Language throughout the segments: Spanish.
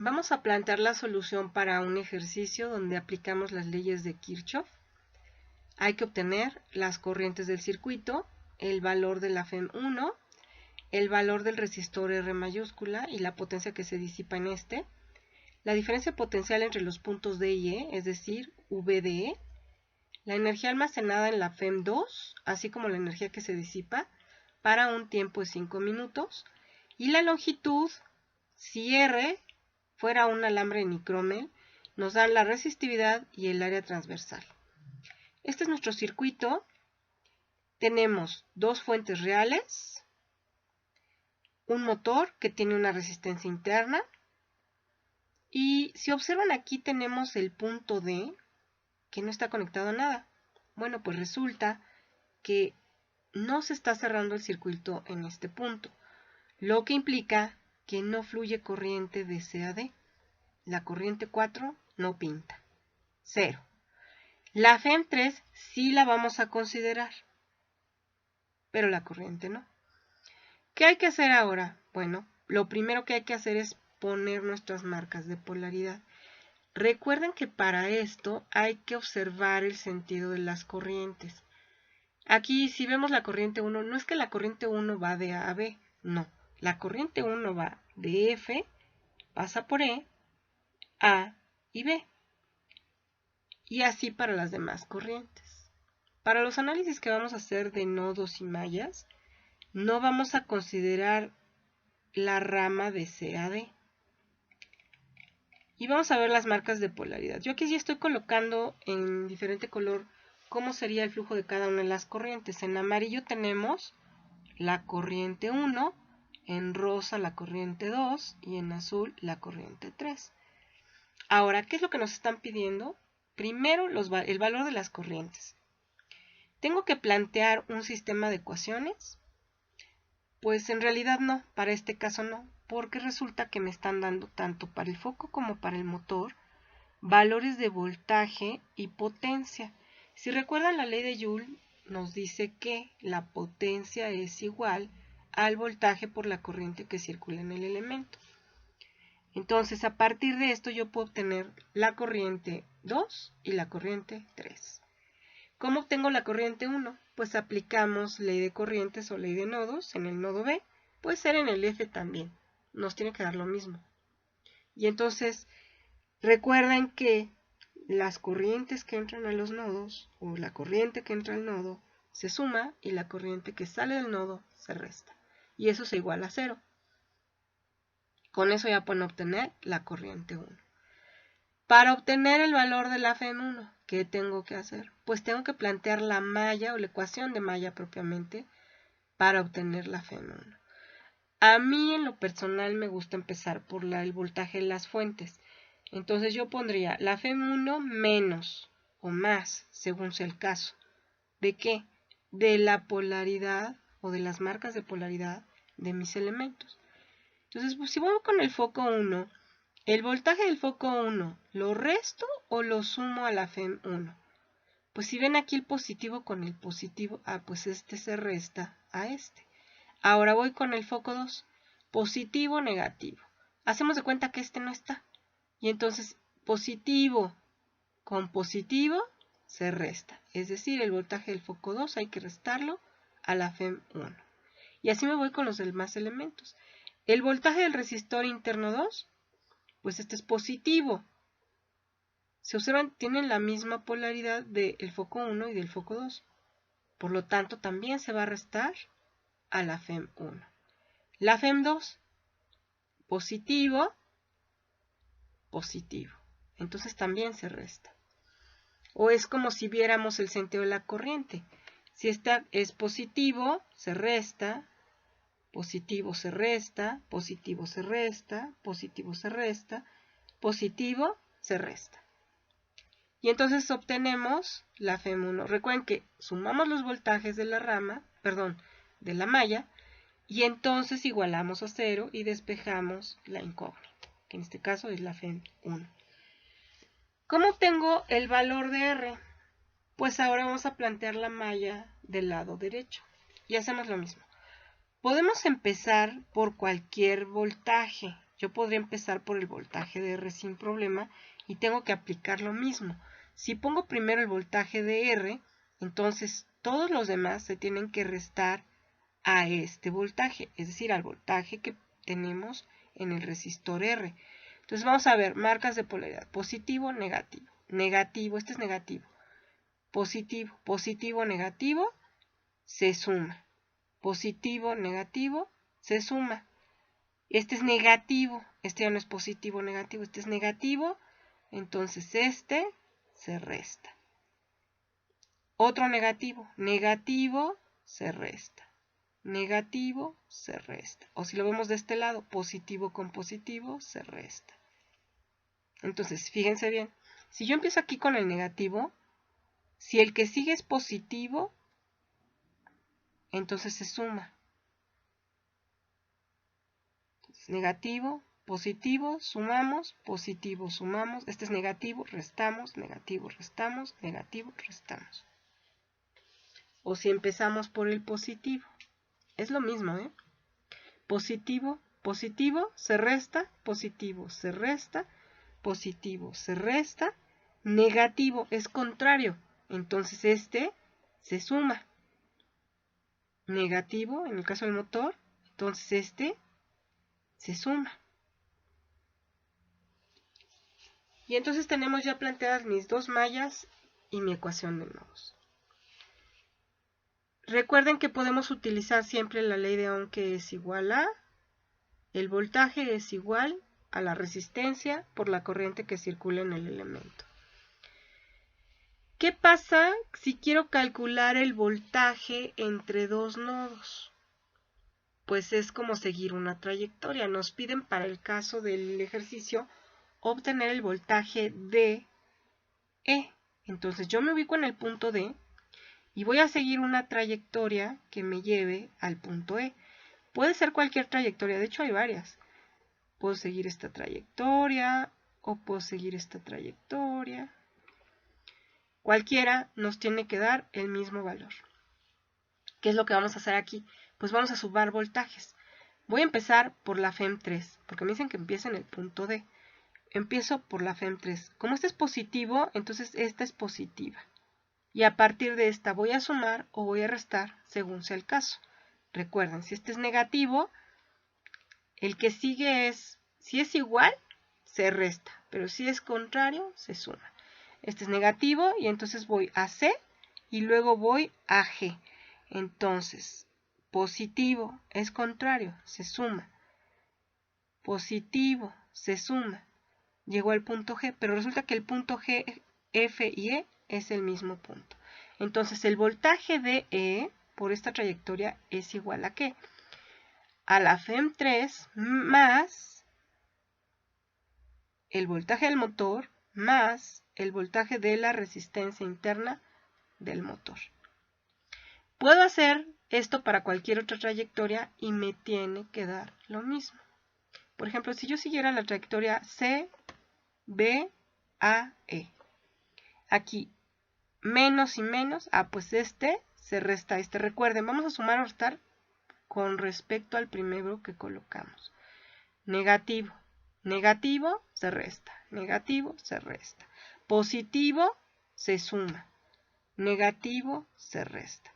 Vamos a plantear la solución para un ejercicio donde aplicamos las leyes de Kirchhoff. Hay que obtener las corrientes del circuito, el valor de la FEM1, el valor del resistor R mayúscula y la potencia que se disipa en este, la diferencia potencial entre los puntos D y E, es decir, V de E, la energía almacenada en la FEM2, así como la energía que se disipa, para un tiempo de 5 minutos, y la longitud, si R fuera un alambre de nicrómel, nos dan la resistividad y el área transversal. Este es nuestro circuito. Tenemos dos fuentes reales, un motor que tiene una resistencia interna, y si observan aquí tenemos el punto D que no está conectado a nada. Bueno, pues resulta que no se está cerrando el circuito en este punto, lo que implica que no fluye corriente de C a D. La corriente 4 no pinta. 0. La FEM3 sí la vamos a considerar, pero la corriente no. ¿Qué hay que hacer ahora? Bueno, lo primero que hay que hacer es poner nuestras marcas de polaridad. Recuerden que para esto hay que observar el sentido de las corrientes. Aquí si vemos la corriente 1, no es que la corriente 1 va de A a B, no. La corriente 1 va de F, pasa por E, A y B. Y así para las demás corrientes. Para los análisis que vamos a hacer de nodos y mallas, no vamos a considerar la rama de C a D. Y vamos a ver las marcas de polaridad. Yo aquí sí estoy colocando en diferente color cómo sería el flujo de cada una de las corrientes. En amarillo tenemos la corriente 1, en rosa la corriente 2 y en azul la corriente 3. Ahora, ¿qué es lo que nos están pidiendo? Primero, el valor de las corrientes. ¿Tengo que plantear un sistema de ecuaciones? Pues en realidad no, para este caso no, porque resulta que me están dando tanto para el foco como para el motor valores de voltaje y potencia. Si recuerdan la ley de Joule, nos dice que la potencia es igual al voltaje por la corriente que circula en el elemento. Entonces, a partir de esto yo puedo obtener la corriente 2 y la corriente 3. ¿Cómo obtengo la corriente 1? Pues aplicamos ley de corrientes o ley de nodos en el nodo B. Puede ser en el F también. Nos tiene que dar lo mismo. Y entonces, recuerden que las corrientes que entran a los nodos, o la corriente que entra al nodo, se suma y la corriente que sale del nodo se resta. Y eso es igual a 0. Con eso ya pueden obtener la corriente 1. Para obtener el valor de la FEM1, ¿qué tengo que hacer? Pues tengo que plantear la malla o la ecuación de malla propiamente para obtener la FEM1. A mí en lo personal me gusta empezar por el voltaje de las fuentes. Entonces yo pondría la FEM1 menos o más, según sea el caso. ¿De qué? De la polaridad o de las marcas de polaridad de mis elementos. Entonces, pues, si voy con el foco 1, el voltaje del foco 1, ¿lo resto o lo sumo a la FEM1? Pues si ven aquí el positivo con el positivo, pues este se resta a este. Ahora voy con el foco 2, positivo, negativo. Hacemos de cuenta que este no está. Y entonces positivo con positivo se resta. Es decir, el voltaje del foco 2 hay que restarlo a la FEM1. Y así me voy con los demás elementos. El voltaje del resistor interno 2, pues este es positivo. Se observan, tienen la misma polaridad del foco 1 y del foco 2. Por lo tanto, también se va a restar a la FEM1. La FEM2, positivo, positivo. Entonces también se resta. O es como si viéramos el sentido de la corriente. Si esta es positivo, se resta, positivo se resta, positivo se resta, positivo se resta, positivo se resta. Y entonces obtenemos la FEM1. Recuerden que sumamos los voltajes de la rama, de la malla, y entonces igualamos a 0 y despejamos la incógnita, que en este caso es la FEM1. ¿Cómo obtengo el valor de R? Pues ahora vamos a plantear la malla del lado derecho. Y hacemos lo mismo. Podemos empezar por cualquier voltaje. yo podría empezar por el voltaje de R sin problema y tengo que aplicar lo mismo. Si pongo primero el voltaje de R, entonces todos los demás se tienen que restar a este voltaje, es decir, al voltaje que tenemos en el resistor R. Entonces vamos a ver marcas de polaridad, positivo, negativo, negativo, este es negativo, positivo, positivo, negativo, se suma, positivo, negativo, se suma. Este es negativo, este ya no es positivo, negativo, este es negativo, entonces este se resta. Otro negativo, negativo, se resta. Negativo, se resta. O si lo vemos de este lado, positivo con positivo, se resta. Entonces, fíjense bien, si yo empiezo aquí con el negativo, si el que sigue es positivo, entonces se suma. Entonces, negativo, positivo, sumamos, positivo, sumamos. Este es negativo, restamos, negativo, restamos, negativo, restamos. O si empezamos por el positivo, es lo mismo, ¿eh? Positivo, positivo, se resta, positivo, se resta, positivo, se resta, negativo es contrario, entonces este se suma. Negativo, en el caso del motor, entonces este se suma. Y entonces tenemos ya planteadas mis dos mallas y mi ecuación de nodos. Recuerden que podemos utilizar siempre la ley de Ohm, que es igual a, el voltaje es igual a la resistencia por la corriente que circula en el elemento. ¿Qué pasa si quiero calcular el voltaje entre dos nodos? Pues es como seguir una trayectoria. Nos piden para el caso del ejercicio obtener el voltaje de E. Entonces yo me ubico en el punto D y voy a seguir una trayectoria que me lleve al punto E. Puede ser cualquier trayectoria, de hecho hay varias. Puedo seguir esta trayectoria o puedo seguir esta trayectoria. Cualquiera nos tiene que dar el mismo valor. ¿Qué es lo que vamos a hacer aquí? Pues vamos a sumar voltajes. Voy a empezar por la FEM3, porque me dicen que empiece en el punto D. Empiezo por la FEM3. Como este es positivo, entonces esta es positiva. Y a partir de esta voy a sumar o voy a restar según sea el caso. Recuerden, si este es negativo, el que sigue es, si es igual, se resta, pero si es contrario, se suma. Este es negativo y entonces voy a C y luego voy a G. Entonces, positivo es contrario, se suma. Positivo, se suma. Llegó al punto G, pero resulta que el punto G, F y E es el mismo punto. Entonces, el voltaje de E por esta trayectoria es igual a ¿qué? A la FEM3 más el voltaje del motor más el voltaje de la resistencia interna del motor. Puedo hacer esto para cualquier otra trayectoria y me tiene que dar lo mismo. Por ejemplo, si yo siguiera la trayectoria C, B, A, E. Aquí, menos y menos, pues este se resta a este. Recuerden, vamos a sumar o restar con respecto al primero que colocamos. Negativo, negativo, se resta. Negativo, se resta. Positivo, se suma. Negativo, se resta.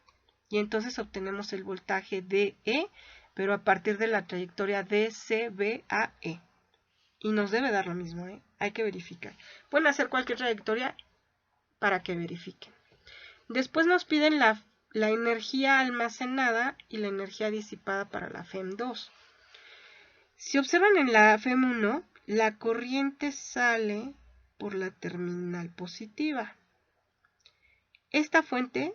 Y entonces obtenemos el voltaje de E, pero a partir de la trayectoria DCBAE. Y nos debe dar lo mismo, ¿eh? Hay que verificar. Pueden hacer cualquier trayectoria para que verifiquen. Después nos piden la energía almacenada y la energía disipada para la FEM2. Si observan en la FEM1, la corriente sale por la terminal positiva. Esta fuente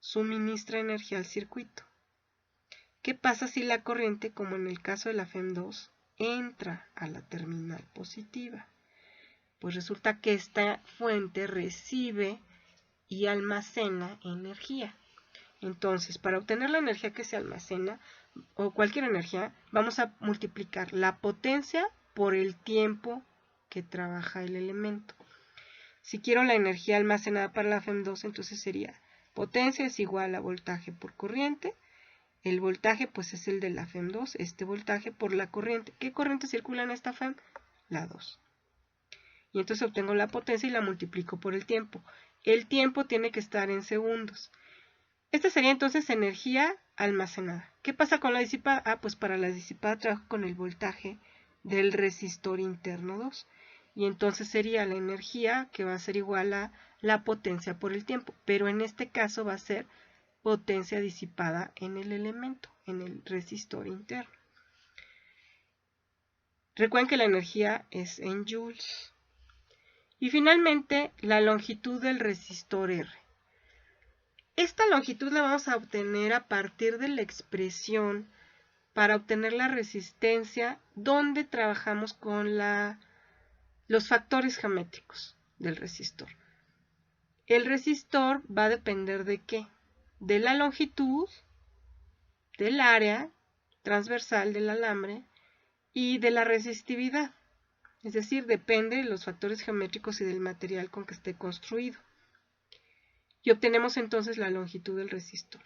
suministra energía al circuito. ¿Qué pasa si la corriente, como en el caso de la FEM2, entra a la terminal positiva? Pues resulta que esta fuente recibe y almacena energía. Entonces, para obtener la energía que se almacena, o cualquier energía, vamos a multiplicar la potencia por el tiempo que trabaja el elemento. Si quiero la energía almacenada para la FEM2, entonces sería potencia es igual a voltaje por corriente. El voltaje pues es el de la FEM2, este voltaje por la corriente. ¿Qué corriente circula en esta FEM? La 2. Y entonces obtengo la potencia y la multiplico por el tiempo. El tiempo tiene que estar en segundos. Esta sería entonces energía almacenada. ¿Qué pasa con la disipada? Ah, pues para la disipada trabajo con el voltaje del resistor interno 2. Y entonces sería la energía que va a ser igual a la potencia por el tiempo. Pero en este caso va a ser potencia disipada en el elemento, en el resistor interno. Recuerden que la energía es en joules. Y finalmente, la longitud del resistor R. Esta longitud la vamos a obtener a partir de la expresión para obtener la resistencia donde trabajamos con los factores geométricos del resistor. El resistor va a depender de ¿qué? De la longitud, del área transversal del alambre y de la resistividad. Es decir, depende de los factores geométricos y del material con que esté construido. Y obtenemos entonces la longitud del resistor.